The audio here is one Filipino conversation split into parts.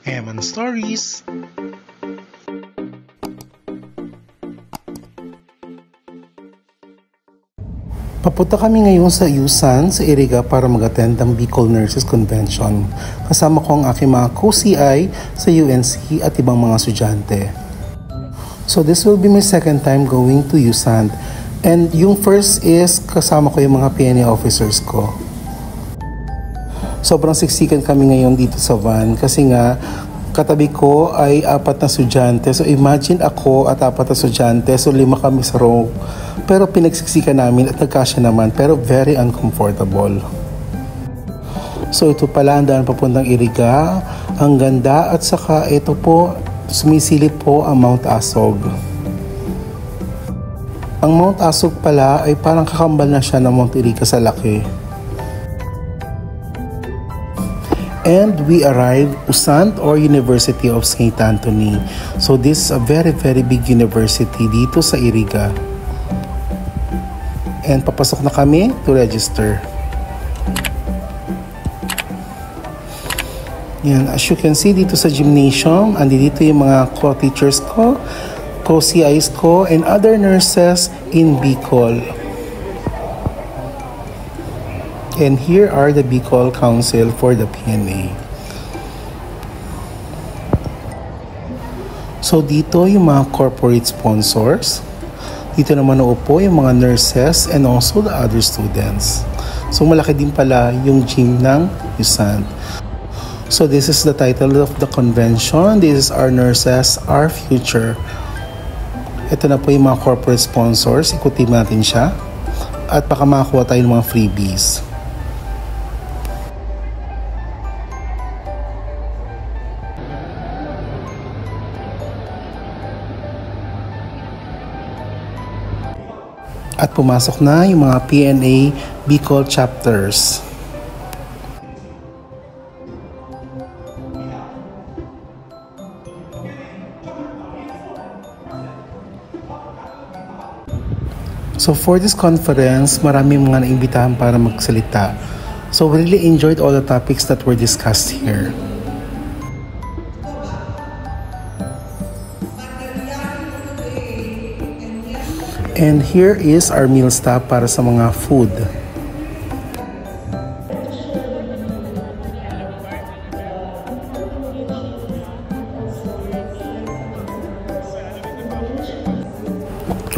Eman Stories. Papunta kami ngayon sa USAN, sa Iriga para mag-attend ng Bicol Nurses Convention. Kasama ko ang aking mga co-CI sa UNC at ibang mga estudyante. So this will be my second time going to USAN. And yung first is kasama ko yung mga PNA officers ko. Sobrang siksikan kami ngayon dito sa van kasi nga katabi ko ay 4 na estudyante. So imagine ako at 4 na estudyante, so 5 kami sa row. Pero pinagsiksikan namin at nagkasya naman, pero very uncomfortable. So ito pala ang daan papuntang Iriga. Ang ganda at saka ito po, sumisilip po ang Mount Asog. Ang Mount Asog pala ay parang kakambal na siya ng Mount Iriga sa laki. And we arrived USANT or University of St. Anthony. So this is a very big university dito sa Iriga. And papasok na kami to register. Yan, as you can see dito sa gymnasium, andito yung mga co-teachers ko, co-CIs ko, and other nurses in Bicol. And here are the Bicol Council for the PNA. So dito yung mga corporate sponsors. Dito naman uupo yung mga nurses and also the other students. So malaki din pala yung gym ng USANT. So this is the title of the convention. This is Our Nurses, Our Future. Ito na po yung mga corporate sponsors. Ikutin natin siya. At baka makakuha tayo ng mga freebies. At pumasok na yung mga PNA Bicol chapters. So for this conference, maraming mga naimbitahan para magsalita. So we really enjoyed all the topics that were discussed here. And here is our meal stop para sa mga food.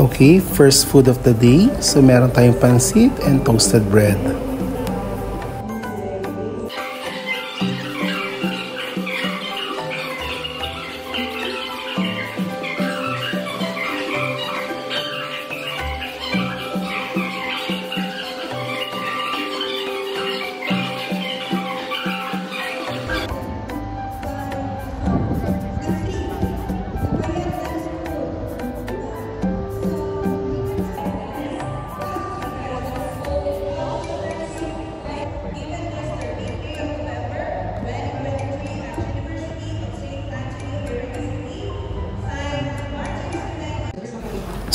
Okay, first food of the day. So meron tayong pansit and toasted bread.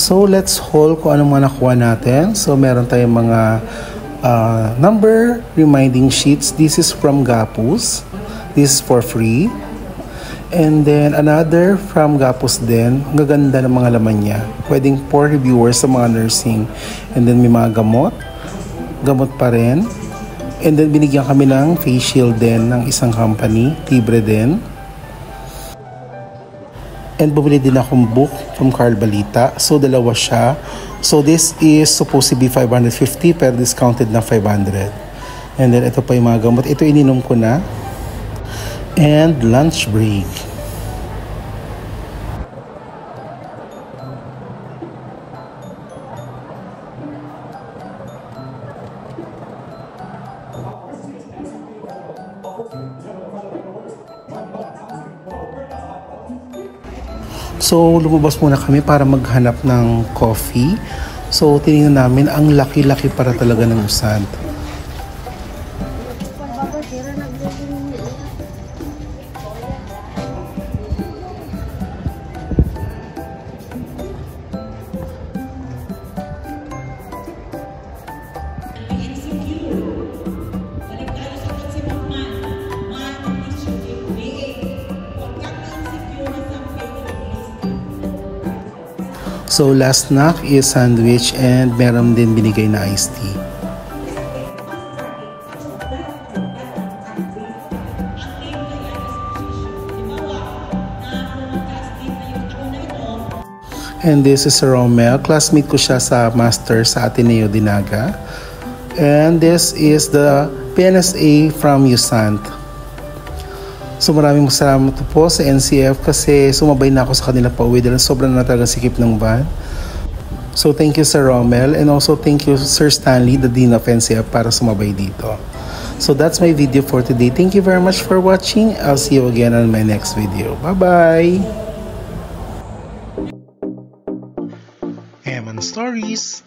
So let's haul kung anong mga nakuha natin. So meron tayong mga number reminding sheets. This is from Gapus. This is for free. And then another from Gapus din. Ang gaganda ng mga laman niya. Pwedeng for reviewers sa mga nursing. And then may mga gamot. Gamot pa rin. And then binigyan kami ng face shield din ng isang company. Libre din. And bumili din akong book from Carl Balita. So, dalawa siya. So, this is supposed to be 550 pero discounted na 500. And then, ito pa yung mga gamot. Ito ininom ko na. And lunch break. So, lumabas muna kami para maghanap ng coffee. So, tinignan namin ang laki-laki para talaga ng USANT. So last snack is sandwich and meron din binigay na iced tea. And this is Romel. Classmate ko siya sa master sa Ateneo Dinaga. And this is the PNSA from USANT. So maraming salamat po sa NCF kasi sumabay na ako sa kanila pa uwi dahil sobrang na talaga sikip ng van. So thank you Sir Romel and also thank you Sir Stanley, the Dean of NCF para sumabay dito. So that's my video for today. Thank you very much for watching. I'll see you again on my next video. Bye-bye! Eman Stories.